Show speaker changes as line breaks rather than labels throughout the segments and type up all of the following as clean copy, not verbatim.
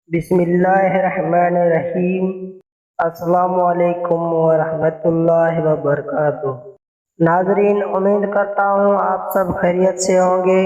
بسم اللہ الرحمن الرحیم۔ السلام علیکم ورحمۃ اللہ وبرکاتہ۔ ناظرین، امید کرتا ہوں آپ سب خیریت سے ہوں گے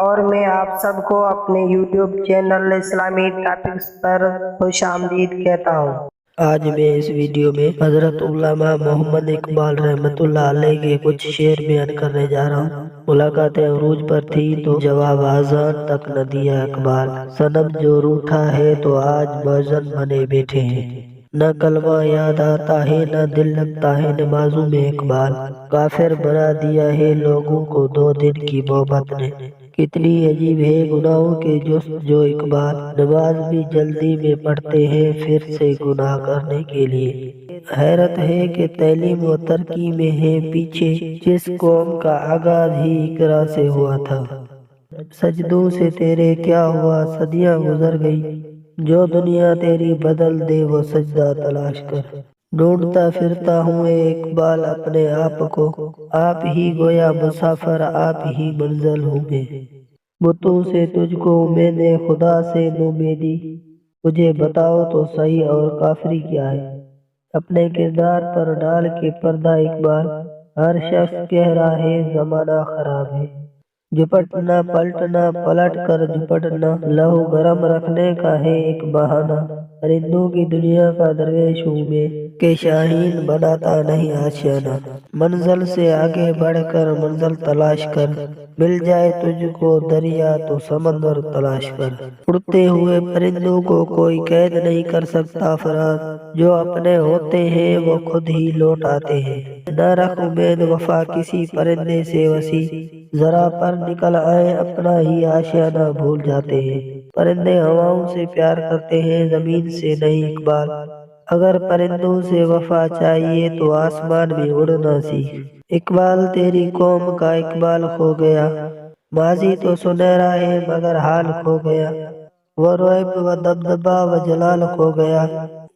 اور میں آپ سب کو اپنے یوٹیوب چینل اسلامی ٹاپکس پر خوش آمدید کہتا ہوں۔
آج میں اس ویڈیو میں حضرت علامہ محمد اقبال رحمۃ اللہ علیہ کے کچھ شعر بیان کرنے جا رہا ہوں۔ ملاقات عروج پر تھی تو جواب آذان تک نہ دیا اقبال، صنم جو روٹھا ہے تو آج مؤذن بنے بیٹھے ہیں۔ نہ کلمہ یاد آتا ہے نہ دل لگتا ہے نمازوں میں اقبال، کافر بنا دیا ہے لوگوں کو 2 دن کی محبت نے۔ کتنی عجیب ہے گناہوں کے جست جو اقبال، نماز بھی جلدی میں پڑھتے ہیں پھر سے گناہ کرنے کے لیے۔ حیرت ہے کہ تعلیم و ترقی میں ہے پیچھے، جس قوم کا آغاز ہی اقرا سے ہوا تھا۔ سجدوں سے تیرے کیا ہوا صدیاں گزر گئی، جو دنیا تیری بدل دے وہ سجدہ تلاش کر۔ ڈھونڈتا پھرتا ہوں اے اقبال اپنے آپ کو، آپ ہی گویا مسافر آپ ہی منزل ہوں میں۔ بتوں سے تجھ کو امید خدا سے نومیدی، مجھے بتاؤ تو صحیح اور کافری کیا ہے۔ اپنے کردار پر ڈال کے پردہ اقبال، ہر شخص کہہ رہا ہے زمانہ خراب ہے۔ جھپٹنا پلٹنا پلٹ کر جھپٹنا، لہو گرم رکھنے کا ہے ایک بہانہ۔ پرندوں کی دنیا کا درویش ہوں میں، کہ شاہین بناتا نہیں آشیانہ۔ منزل سے آگے بڑھ کر منزل تلاش کر، مل جائے تجھ کو دریا تو سمندر تلاش کر۔ اڑتے ہوئے پرندوں کو کوئی قید نہیں کر سکتا فراز، جو اپنے ہوتے ہیں وہ خود ہی لوٹ آتے ہیں۔ نہ رکھ امید وفا کسی پرندے سے وسیع، ذرا پر نکل آئے اپنا ہی آشیانہ بھول جاتے ہیں۔ پرندے ہواؤں سے پیار کرتے ہیں زمین سے نہیں اقبال، اگر پرندوں سے وفا چاہیے تو آسمان میں اڑنا سیکھ۔ اقبال تیری قوم کا اقبال کھو گیا، ماضی تو سنہرا ہے مگر حال کھو گیا۔ وہ رعب و دبدبہ و جلال کھو گیا،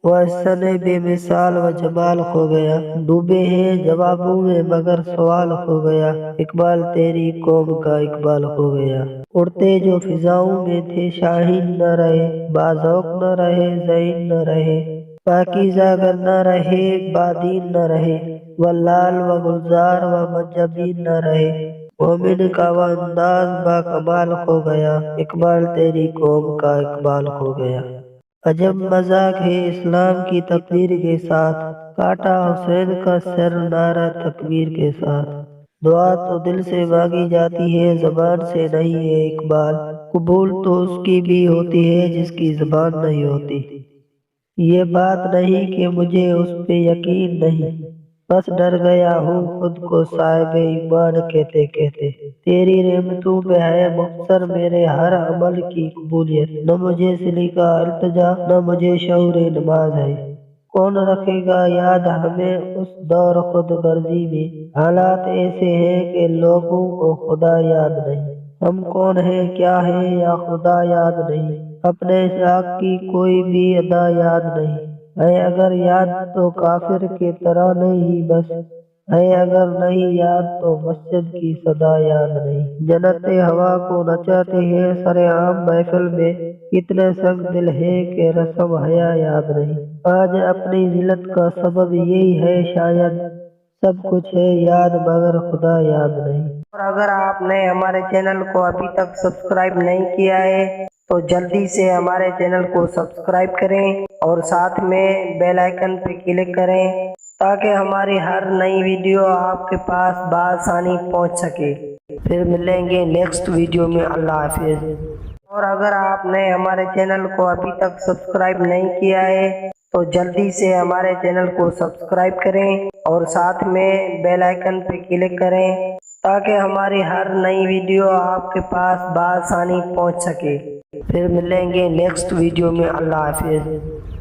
وہ احسن بے مثال و جمال کھو گیا۔ ڈوبے ہیں جوابوں میں مگر سوال کھو گیا، اقبال تیری قوم کا اقبال کھو گیا۔ اڑتے جو فضاؤں میں تھے شاہین نہ رہے، باذوق نہ رہے ذہین نہ رہے، پاکیزہ گر نہ رہے بادین نہ رہے، وہ لال و گلزار و منجبین نہ رہے، مومن کا وہ انداز با کمال کھو گیا، اقبال تیری قوم کا اقبال کھو گیا۔ عجب مذاق ہے اسلام کی تقریر کے ساتھ، کاٹا حسین کا سر نعرہ تکبیر کے ساتھ۔ دعا تو دل سے مانگی جاتی ہے زبان سے نہیں ہے اقبال، قبول تو اس کی بھی ہوتی ہے جس کی زبان نہیں ہوتی۔ یہ بات نہیں کہ مجھے اس پہ یقین نہیں، بس ڈر گیا ہوں خود کو صاحب ایمان کہتے کہتے۔ تیری رحمتوں پہ ہے مختصر میرے ہر عمل کی قبولیت، نہ مجھے سلیقہ التجا نہ مجھے شعور نماز ہے۔ کون رکھے گا یاد ہمیں اس دور خود غرضی میں، حالات ایسے ہیں کہ لوگوں کو خدا یاد نہیں۔ ہم کون ہیں کیا ہیں یا خدا یاد نہیں، اپنے ساکھ کی کوئی بھی ادا یاد نہیں ہے، اگر یاد تو کافر کے ترانے ہی بس ہے، اگر نہیں یاد تو مسجد کی صدا یاد نہیں۔ جنت ہوا کو نچاتے ہیں سر عام محفل میں، کتنے سنگ دل ہے کہ رسم حیا یاد نہیں۔ آج اپنی ذلت کا سبب یہی ہے شاید، سب کچھ ہے یاد مگر خدا یاد نہیں۔
اور اگر آپ نے ہمارے چینل کو ابھی تک سبسکرائب نہیں کیا ہے تو جلدی سے ہمارے چینل کو سبسکرائب کریں اور ساتھ میں بیل آئیکن پہ کلک کریں تاکہ ہماری ہر نئی ویڈیو آپ کے پاس بآسانی پہنچ سکے۔ پھر ملیں گے نیکسٹ ویڈیو میں، اللہ حافظ۔ اور اگر آپ نے ہمارے چینل کو ابھی تک سبسکرائب نہیں کیا ہے تو جلدی سے ہمارے چینل کو سبسکرائب کریں اور ساتھ میں بیل آئیکن پہ کلک کریں تاکہ ہماری ہر نئی ویڈیو آپ کے پاس بآسانی پہنچ سکے۔ پھر ملیں گے نیکسٹ ویڈیو میں، اللہ حافظ۔